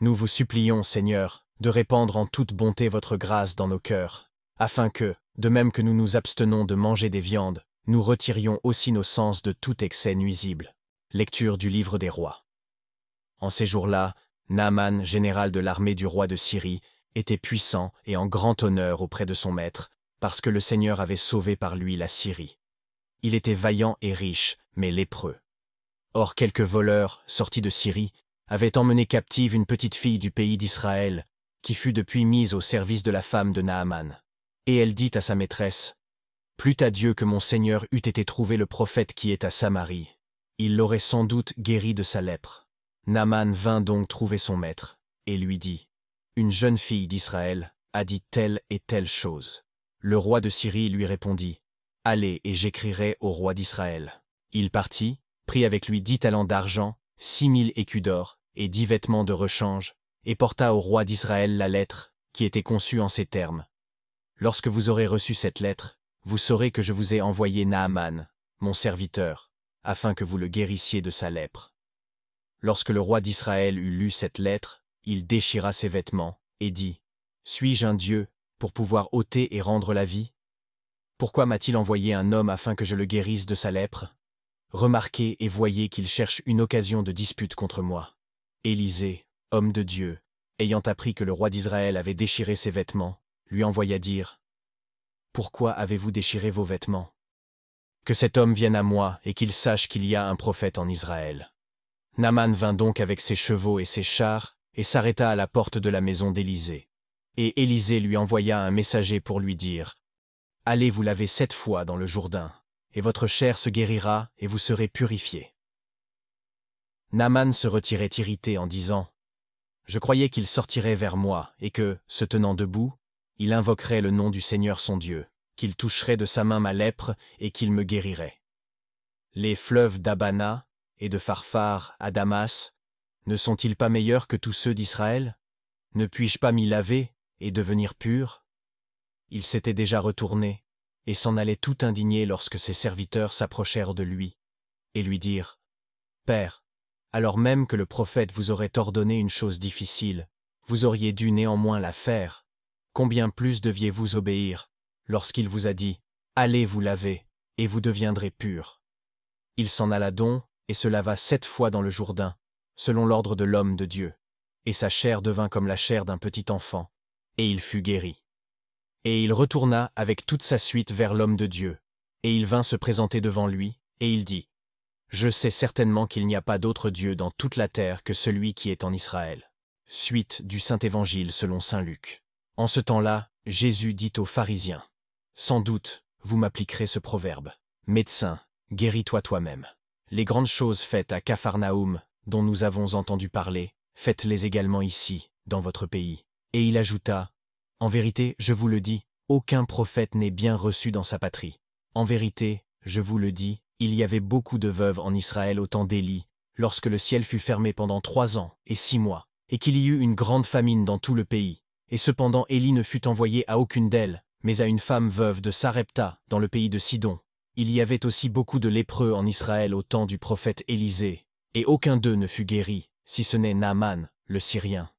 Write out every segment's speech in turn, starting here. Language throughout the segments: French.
Nous vous supplions, Seigneur, de répandre en toute bonté votre grâce dans nos cœurs, afin que, de même que nous nous abstenons de manger des viandes, nous retirions aussi nos sens de tout excès nuisible. Lecture du livre des rois. En ces jours-là, Naaman, général de l'armée du roi de Syrie, était puissant et en grand honneur auprès de son maître, parce que le Seigneur avait sauvé par lui la Syrie. Il était vaillant et riche, mais lépreux. Or quelques voleurs, sortis de Syrie, avaient emmené captive une petite fille du pays d'Israël, qui fut depuis mise au service de la femme de Naaman. Et elle dit à sa maîtresse, « Plût à Dieu que mon Seigneur eût été trouvé le prophète qui est à Samarie. Il l'aurait sans doute guéri de sa lèpre. » Naaman vint donc trouver son maître, et lui dit, « Une jeune fille d'Israël a dit telle et telle chose. » Le roi de Syrie lui répondit, « Allez et j'écrirai au roi d'Israël. » Il partit, prit avec lui 10 talents d'argent, 6000 écus d'or, et 10 vêtements de rechange, et porta au roi d'Israël la lettre, qui était conçue en ces termes. « Lorsque vous aurez reçu cette lettre, vous saurez que je vous ai envoyé Naaman, mon serviteur, afin que vous le guérissiez de sa lèpre. » Lorsque le roi d'Israël eut lu cette lettre, il déchira ses vêtements, et dit, « Suis-je un Dieu, pour pouvoir ôter et rendre la vie? Pourquoi m'a-t-il envoyé un homme afin que je le guérisse de sa lèpre? Remarquez et voyez qu'il cherche une occasion de dispute contre moi. » Élisée, homme de Dieu, ayant appris que le roi d'Israël avait déchiré ses vêtements, lui envoya dire, « Pourquoi avez-vous déchiré vos vêtements? Que cet homme vienne à moi et qu'il sache qu'il y a un prophète en Israël. » Naaman vint donc avec ses chevaux et ses chars, et s'arrêta à la porte de la maison d'Élisée. Et Élisée lui envoya un messager pour lui dire, « Allez vous laver 7 fois dans le Jourdain, et votre chair se guérira et vous serez purifiés. » Naaman se retirait irrité en disant, « Je croyais qu'il sortirait vers moi, et que, se tenant debout, il invoquerait le nom du Seigneur son Dieu, qu'il toucherait de sa main ma lèpre et qu'il me guérirait. Les fleuves d'Abana et de Pharphar à Damas, ne sont-ils pas meilleurs que tous ceux d'Israël? Ne puis-je pas m'y laver et devenir pur? » Il s'était déjà retourné, et s'en allait tout indigné lorsque ses serviteurs s'approchèrent de lui, et lui dirent, « Père, alors même que le prophète vous aurait ordonné une chose difficile, vous auriez dû néanmoins la faire. Combien plus deviez-vous obéir, lorsqu'il vous a dit, « Allez vous laver, et vous deviendrez purs. » Il s'en alla donc, et se lava 7 fois dans le Jourdain, selon l'ordre de l'homme de Dieu, et sa chair devint comme la chair d'un petit enfant, et il fut guéri. Et il retourna avec toute sa suite vers l'homme de Dieu, et il vint se présenter devant lui, et il dit, « Je sais certainement qu'il n'y a pas d'autre Dieu dans toute la terre que celui qui est en Israël. » Suite du Saint-Évangile selon saint Luc. En ce temps-là, Jésus dit aux pharisiens, « Sans doute, vous m'appliquerez ce proverbe, « Médecin, guéris-toi toi-même. » Les grandes choses faites à Capharnaüm, dont nous avons entendu parler, faites-les également ici, dans votre pays. Et il ajouta, « En vérité, je vous le dis, aucun prophète n'est bien reçu dans sa patrie. En vérité, je vous le dis, il y avait beaucoup de veuves en Israël au temps d'Élie, lorsque le ciel fut fermé pendant 3 ans et 6 mois, et qu'il y eut une grande famine dans tout le pays. Et cependant Élie ne fut envoyé à aucune d'elles, mais à une femme veuve de Sarepta, dans le pays de Sidon. Il y avait aussi beaucoup de lépreux en Israël au temps du prophète Élisée, et aucun d'eux ne fut guéri, si ce n'est Naaman, le Syrien.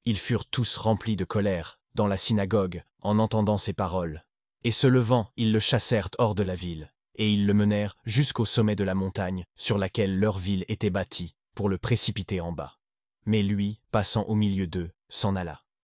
Ils furent tous remplis de colère, dans la synagogue, en entendant ces paroles. Et se levant, ils le chassèrent hors de la ville, et ils le menèrent jusqu'au sommet de la montagne, sur laquelle leur ville était bâtie, pour le précipiter en bas. Mais lui, passant au milieu d'eux, s'en alla.